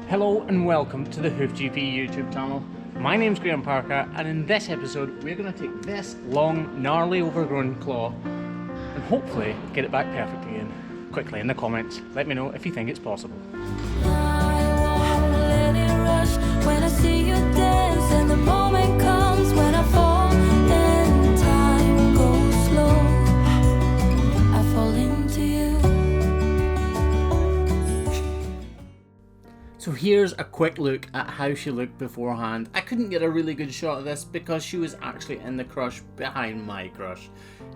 Hello and welcome to the Hoof GP YouTube channel. My name's Graham Parker, and in this episode we're going to take this long, gnarly, overgrown claw and hopefully get it back perfect again. Quickly in the comments, let me know if you think it's possible. When I see you dance and the moment comes when I fall and time goes slow, I fall into you. So here's a quick look at how she looked beforehand. I couldn't get a really good shot of this because she was actually in the crush behind my crush.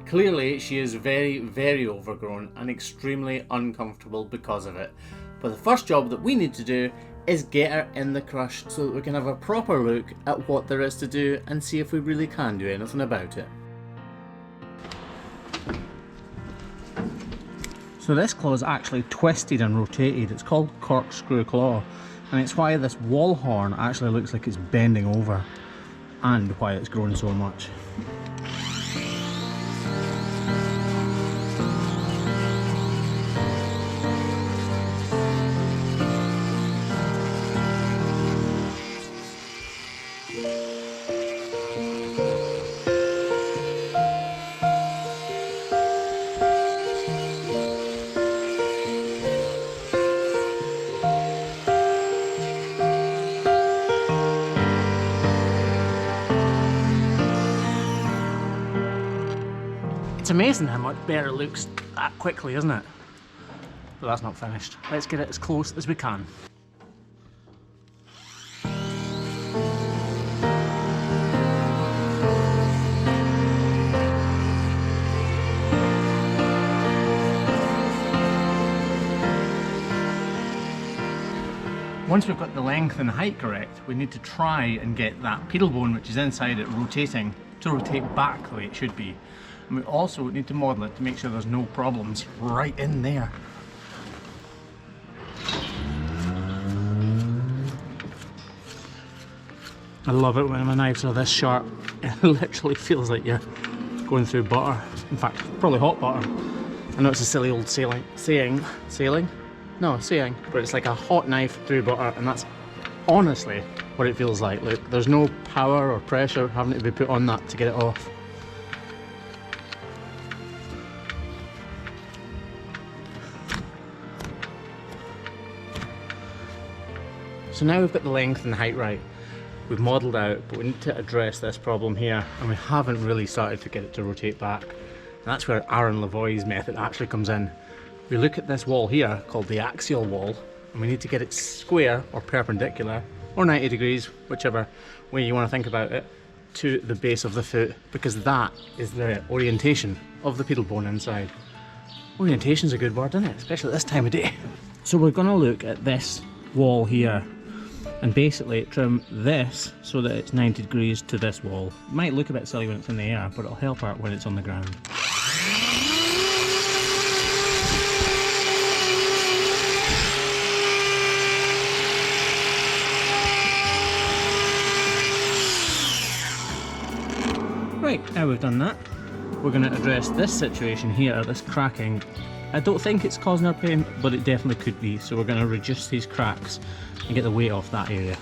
Clearly she is very overgrown and extremely uncomfortable because of it. But the first job that we need to do is get her in the crush so that we can have a proper look at what there is to do and see if we really can do anything about it. So this claw is actually twisted and rotated. It's called corkscrew claw, and it's why this wall horn actually looks like it's bending over and why it's grown so much. It's amazing how much better it looks that quickly, isn't it? But that's not finished. Let's get it as close as we can. Once we've got the length and height correct, we need to try and get that pedal bone, which is inside it, rotating to rotate back the way it should be. And we also need to model it to make sure there's no problems right in there. I love it when my knives are this sharp. It literally feels like you're going through butter. In fact, probably hot butter. I know it's a silly old saying, but it's like a hot knife through butter, and that's honestly what it feels like. Look, there's no power or pressure having to be put on that to get it off. So now we've got the length and the height right, we've modelled out, but we need to address this problem here, and we haven't really started to get it to rotate back. And that's where Aaron Lavoie's method actually comes in. We look at this wall here, called the axial wall, and we need to get it square or perpendicular, or 90 degrees, whichever way you want to think about it, to the base of the foot, because that is the orientation of the pedal bone inside. Orientation's a good word, isn't it? Especially at this time of day. So we're going to look at this wall here, and basically trim this so that it's 90 degrees to this wall. It might look a bit silly when it's in the air, but it'll help out when it's on the ground. Right, now we've done that, we're going to address this situation here, this cracking. I don't think it's causing our pain, but it definitely could be, so we're going to reduce these cracks and get the weight off that area.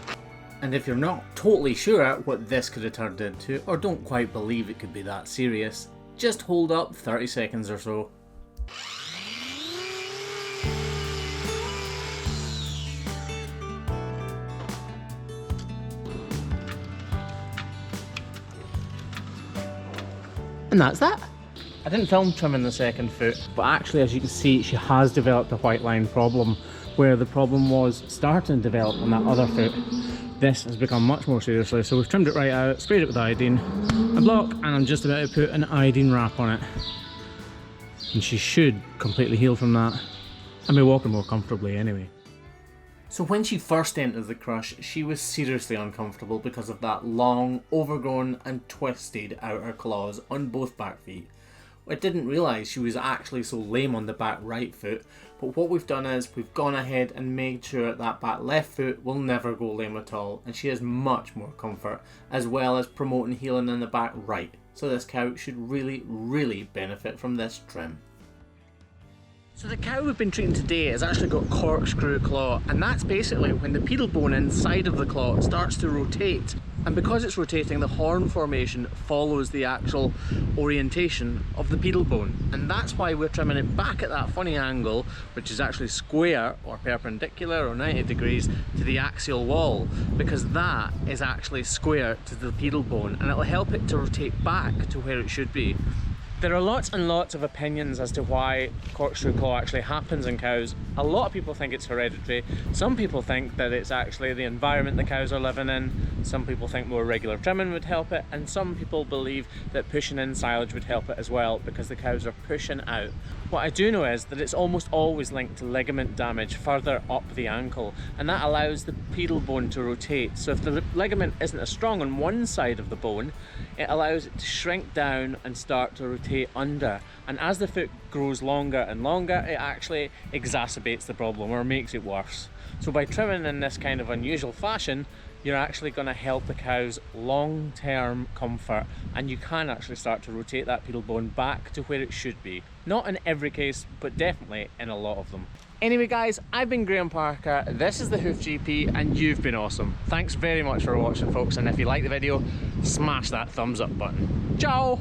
And if you're not totally sure what this could have turned into, or don't quite believe it could be that serious, just hold up 30 seconds or so. And that's that. I didn't film trimming the second foot, but actually, as you can see, she has developed a white line problem, where the problem was starting to develop on that other foot. This has become much more seriously, so we've trimmed it right out, sprayed it with iodine, a block, and I'm just about to put an iodine wrap on it. And she should completely heal from that, and be walking more comfortably anyway. So when she first entered the crush, she was seriously uncomfortable because of that long, overgrown and twisted outer claws on both back feet. I didn't realise she was actually so lame on the back right foot, but what we've done is we've gone ahead and made sure that back left foot will never go lame at all, and she has much more comfort, as well as promoting healing in the back right. So this cow should really benefit from this trim. So the cow we've been treating today has actually got corkscrew claw, and that's basically when the pedal bone inside of the claw starts to rotate. And because it's rotating, the horn formation follows the actual orientation of the pedal bone. And that's why we're trimming it back at that funny angle, which is actually square or perpendicular or 90 degrees to the axial wall, because that is actually square to the pedal bone, and it'll help it to rotate back to where it should be. There are lots and lots of opinions as to why corkscrew claw actually happens in cows. A lot of people think it's hereditary. Some people think that it's actually the environment the cows are living in. Some people think more regular trimming would help it, and some people believe that pushing in silage would help it as well, because the cows are pushing out. What I do know is that it's almost always linked to ligament damage further up the ankle, and that allows the pedal bone to rotate. So if the ligament isn't as strong on one side of the bone, it allows it to shrink down and start to rotate under. And as the foot grows longer and longer, it actually exacerbates the problem or makes it worse. So by trimming in this kind of unusual fashion, you're actually going to help the cow's long-term comfort, and you can actually start to rotate that pedal bone back to where it should be. Not in every case, but definitely in a lot of them. Anyway guys, I've been Graham Parker, this is the Hoof GP, and you've been awesome. Thanks very much for watching folks, and if you like the video, smash that thumbs up button. Ciao!